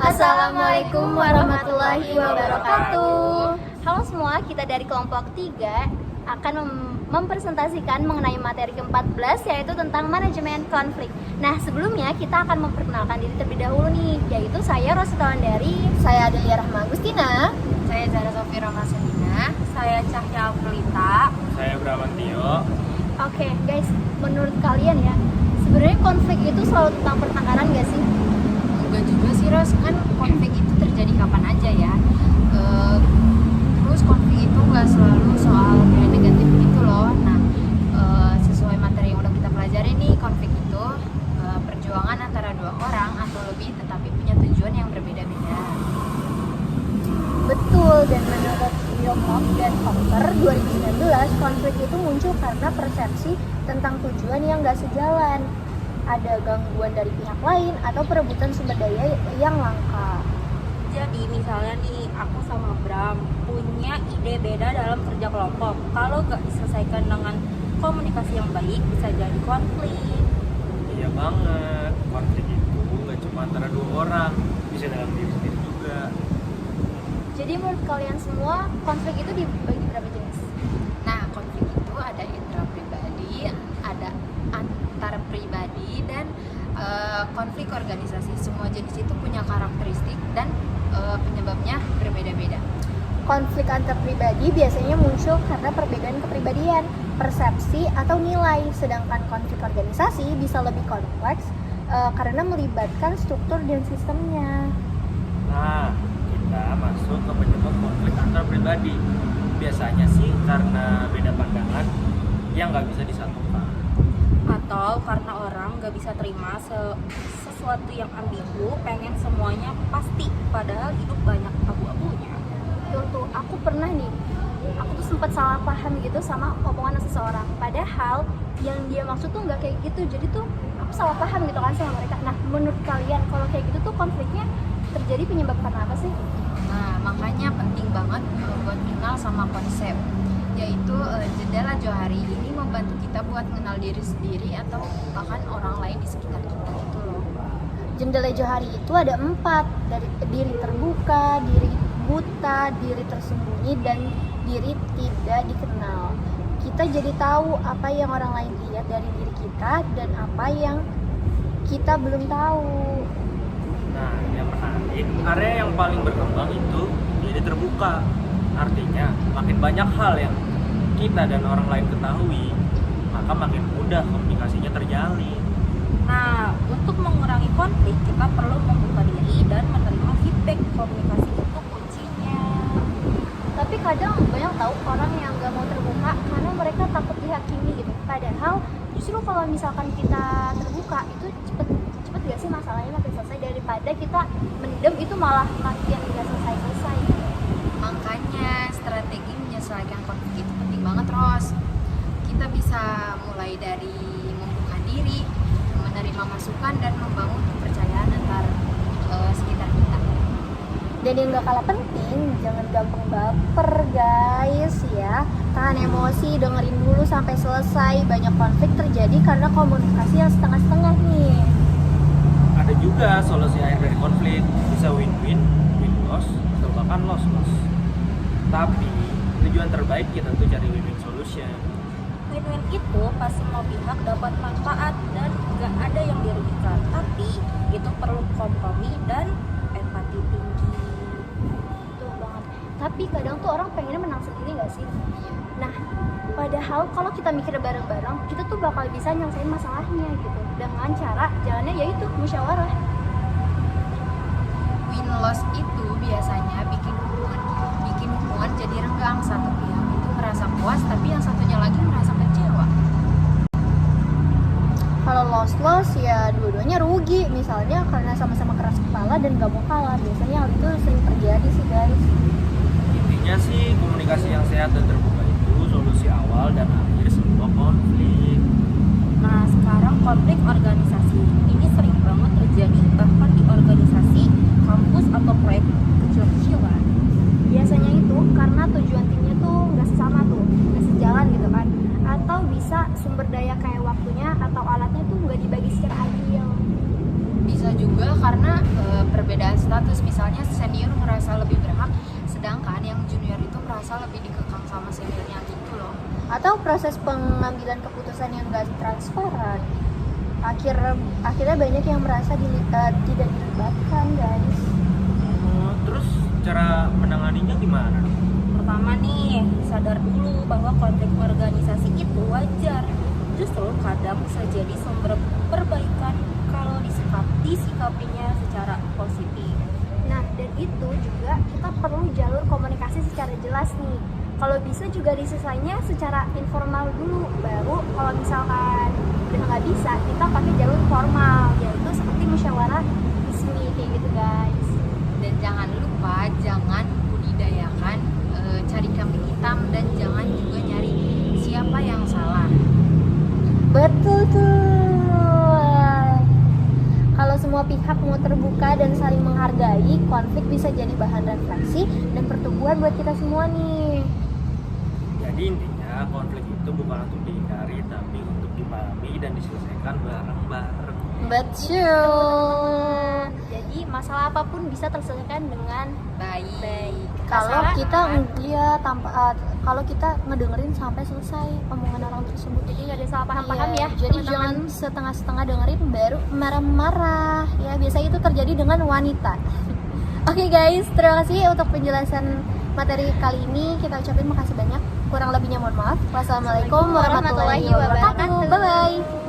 Assalamualaikum warahmatullahi wabarakatuh. Halo semua, kita dari kelompok 3 akan mempresentasikan mengenai materi ke-14 yaitu tentang manajemen konflik. Nah, sebelumnya kita akan memperkenalkan diri terlebih dahulu nih, yaitu saya Rosita Wandari, Saya Adelia Rahma Agustina. Saya Zara Sofira Maselina. Saya Cahya Pelita. Saya Bramantio. Oke guys, menurut kalian ya, sebenarnya konflik itu selalu tentang pertengkaran gak sih? Enggak juga sih Ros, kan konflik itu terjadi kapan aja ya. Terus konflik itu nggak selalu soal kayak negatif gitu loh. Nah, sesuai materi yang udah kita pelajari nih, konflik itu perjuangan antara dua orang atau lebih tetapi punya tujuan yang berbeda-beda. Betul, dan menurut Wilcock dan Hopper 2019, konflik itu muncul karena persepsi tentang tujuan yang gak sejalan, ada gangguan dari pihak lain, atau perebutan sumber daya yang langka. Jadi misalnya nih, aku sama Bram punya ide beda dalam kerja kelompok. Kalau gak diselesaikan dengan komunikasi yang baik, bisa jadi konflik. Iya banget, konflik itu nggak cuma antara dua orang, bisa dalam diri sendiri juga. Jadi menurut kalian semua, konflik itu dibagi berapa jenis? Nah, konflik itu ada intrapribadi, ada antar pribadi, dan konflik organisasi. Semua jenis itu punya karakteristik dan penyebabnya berbeda-beda. Konflik antar pribadi biasanya muncul karena perbedaan kepribadian, persepsi, atau nilai. Sedangkan konflik organisasi bisa lebih kompleks karena melibatkan struktur dan sistemnya. Nah, kita masuk ke penyebab konflik antar pribadi. Biasanya sih karena beda pandangan yang nggak bisa disatukan. Atau karena orang gak bisa terima sesuatu yang ambigu, pengen semuanya pasti, padahal hidup banyak abu-abunya. Tuh, aku pernah nih, aku tuh sempat salah paham gitu sama omongan seseorang. Padahal yang dia maksud tuh nggak kayak gitu. Jadi tuh aku salah paham gitu kan sama mereka. Nah, menurut kalian kalau kayak gitu tuh konfliknya terjadi penyebab karena apa sih? Nah, makanya penting banget buat kenal sama konsep, yaitu jendela Johari ini membantu kita buat mengenal diri sendiri atau bahkan orang lain di sekitar kita gitu loh. Jendela Johari itu ada 4, dari diri terbuka, diri buta, diri tersembunyi, dan diri tidak dikenal. Kita jadi tahu apa yang orang lain lihat dari diri kita dan apa yang kita belum tahu. Nah, yang menarik, area yang paling berkembang itu diri terbuka. Artinya, makin banyak hal yang kita dan orang lain ketahui, maka makin mudah komunikasinya terjalin. Nah, untuk mengurangi konflik, kita perlu membuka diri dan menerima feedback. Komunikasi itu kuncinya. Tapi kadang banyak tahu orang yang nggak mau terbuka karena mereka takut dihakimi gitu. Padahal justru kalau misalkan kita terbuka itu cepet gak sih masalahnya makin selesai, daripada kita mendem itu malah makin nggak selesai. Makanya strategi menyesuaikan konflik itu penting banget, Ros. Kita bisa mulai dari membuka diri, menerima masukan, dan membangun kepercayaan antar sekitar kita. Dan yang gak kalah penting, jangan gampang baper guys ya. Tahan emosi, dengerin dulu sampai selesai. Banyak konflik terjadi karena komunikasi yang setengah-setengah nih. Ada juga solusi akhir dari konflik, bisa win-win, win-loss, atau bahkan loss-loss. Tapi tujuan terbaik kita tuh cari win-win solution. Win-win itu pas semua pihak dapat manfaat dan gak ada yang dirugikan. Tapi itu perlu kompromi dan empati tinggi. Betul banget. Tapi kadang tuh orang pengennya menang sendiri gak sih? Nah, padahal kalau kita mikir bareng-bareng, kita tuh bakal bisa nyelesain masalahnya gitu. Dengan cara jalannya yaitu musyawarah. Win-loss itu biasanya bikin hubungan jadi renggang. Satu pihak itu merasa puas, tapi yang satunya lagi merasa kecewa. Kalau loss ya dua-duanya rugi. Misalnya karena sama-sama keras kepala dan gak mau kalah. Biasanya hal itu sering terjadi sih guys. Intinya sih komunikasi yang sehat dan terbuka itu solusi awal dan akhir semua konflik. Nah, sekarang konflik organisasi ini sering banget terjadi, bahkan di organisasi, kampus, atau proyek kecil-kecilan. Biasanya itu karena tujuan timnya tuh nggak sama tuh, nggak sejalan gitu kan, atau bisa sumber daya kayak waktunya atau alatnya tuh nggak dibagi secara adil. Bisa juga karena perbedaan status proses pengambilan keputusan yang gak transparan, akhirnya banyak yang merasa tidak dilibatkan, guys. Terus cara menanganinya gimana? Pertama nih, sadar dulu bahwa konflik organisasi itu wajar. Justru kadang bisa jadi sumber perbaikan kalau disikapinya secara positif. Nah, dan itu juga kita perlu jalur komunikasi secara jelas nih. Kalau bisa juga diselesaikannya secara informal dulu, baru kalau misalkan udah nggak bisa, kita pakai jalur formal, yaitu seperti musyawarah resmi kayak gitu, guys. Dan jangan lupa, jangan budidayakan cari kambing hitam, dan jangan juga nyari siapa yang salah. Betul tuh. Kalau semua pihak mau terbuka dan saling menghargai, konflik bisa jadi bahan refleksi dan pertumbuhan buat kita semua nih. Jadi intinya konflik itu bukan untuk dihindari, tapi untuk dipahami dan diselesaikan bareng-bareng. Betul. Jadi masalah apapun bisa terselesaikan dengan Baik. Kalau Masalah, kita kalau kita ngedengerin sampai selesai omongan orang tersebut. jadi nggak ada salah paham-paham Iya, ya. jadi teman-teman. jangan setengah-setengah dengerin baru marah-marah. Ya, biasa itu terjadi dengan wanita. Oke guys, terima kasih untuk penjelasan materi kali ini. Kita ucapin makasih banyak. Kurang lebihnya mohon maaf. Wassalamualaikum warahmatullahi wabarakatuh. Bye bye.